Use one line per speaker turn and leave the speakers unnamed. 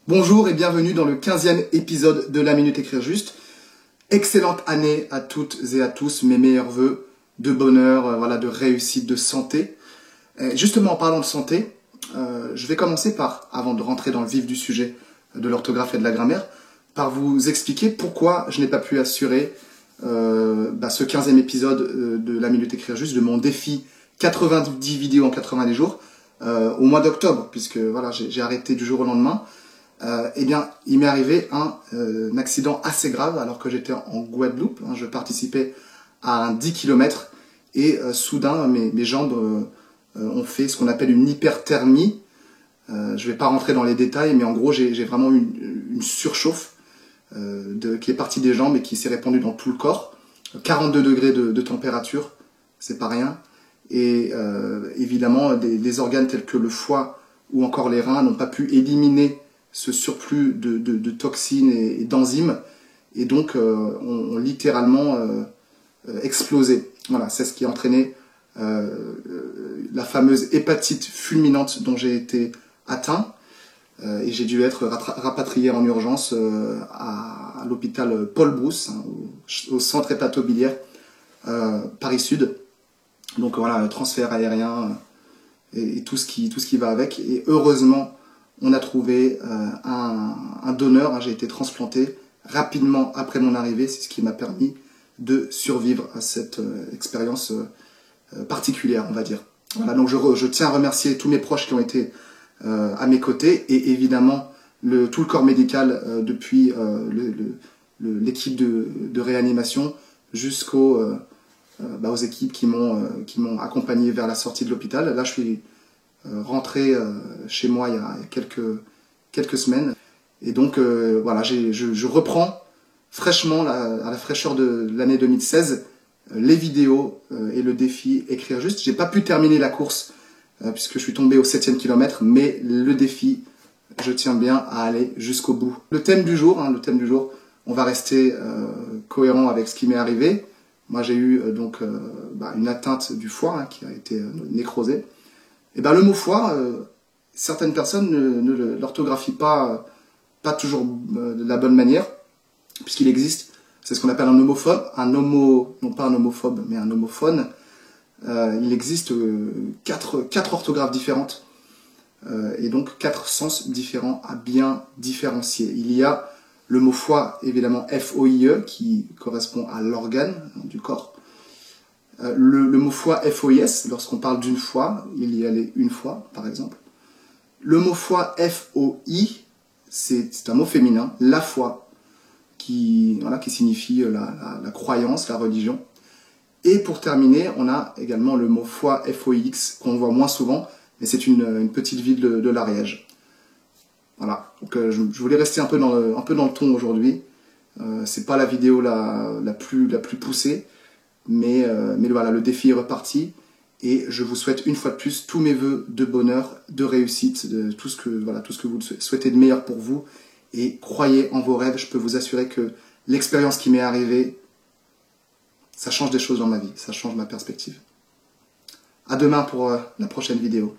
Bonjour et bienvenue dans le 15e épisode de La Minute Écrire Juste. Excellente année à toutes et à tous, mes meilleurs vœux de bonheur, de réussite, de santé. Justement, en parlant de santé, je vais commencer par, avant de rentrer dans le vif du sujet de l'orthographe et de la grammaire, par vous expliquer pourquoi je n'ai pas pu assurer ce 15e épisode de La Minute Écrire Juste, de mon défi 90 vidéos en 90 jours, au mois d'octobre, puisque voilà, j'ai arrêté du jour au lendemain. Il m'est arrivé un accident assez grave alors que j'étais en Guadeloupe. Je participais à un 10 km et soudain mes jambes ont fait ce qu'on appelle une hyperthermie. Je ne vais pas rentrer dans les détails, mais en gros j'ai vraiment eu une surchauffe qui est partie des jambes et qui s'est répandue dans tout le corps. 42 degrés de température, c'est pas rien. Et évidemment des organes tels que le foie ou encore les reins n'ont pas pu éliminer ce surplus de toxines et d'enzymes, et donc ont littéralement explosé. Voilà, c'est ce qui a entraîné la fameuse hépatite fulminante dont j'ai été atteint, et j'ai dû être rapatrié en urgence à l'hôpital Paul Brousse, au centre hépatobiliaire Paris-Sud. Donc voilà, transfert aérien et tout ce qui va avec, et heureusement on a trouvé un donneur. J'ai été transplanté rapidement après mon arrivée. C'est ce qui m'a permis de survivre à cette expérience particulière, on va dire. Voilà, donc je tiens à remercier tous mes proches qui ont été à mes côtés, et évidemment tout le corps médical, depuis l'équipe de réanimation jusqu'aux équipes qui m'ont accompagné vers la sortie de l'hôpital. Là, je suis rentré chez moi il y a quelques semaines, et donc voilà, je reprends fraîchement à la fraîcheur de l'année 2016 les vidéos et le défi Écrire Juste. J'ai pas pu terminer la course puisque je suis tombé au 7e kilomètre, mais le défi, je tiens bien à aller jusqu'au bout. Le thème du jour, on va rester cohérent avec ce qui m'est arrivé. Moi, j'ai eu une atteinte du foie qui a été nécrosée. Et le mot foie, certaines personnes ne l'orthographient pas toujours de la bonne manière, puisqu'il existe, c'est ce qu'on appelle un homophobe, non pas un homophobe, mais un homophone. Il existe quatre orthographes différentes, et donc 4 sens différents à bien différencier. Il y a le mot foie, évidemment F-O-I-E, qui correspond à l'organe du corps. Le mot foie F-O-I-S, lorsqu'on parle d'une fois, il y allait une fois, par exemple. Le mot foie F-O-I, c'est un mot féminin, la foi, qui signifie la croyance, la religion. Et pour terminer, on a également le mot foie F-O-I-X, qu'on voit moins souvent, mais c'est une petite ville de l'Ariège. Voilà, donc je voulais rester un peu dans le ton aujourd'hui. C'est pas la vidéo la plus poussée, mais voilà, le défi est reparti, et je vous souhaite une fois de plus tous mes vœux de bonheur, de réussite, de tout ce que vous souhaitez de meilleur pour vous, et croyez en vos rêves. Je peux vous assurer que l'expérience qui m'est arrivée, ça change des choses dans ma vie, ça change ma perspective. À demain pour la prochaine vidéo.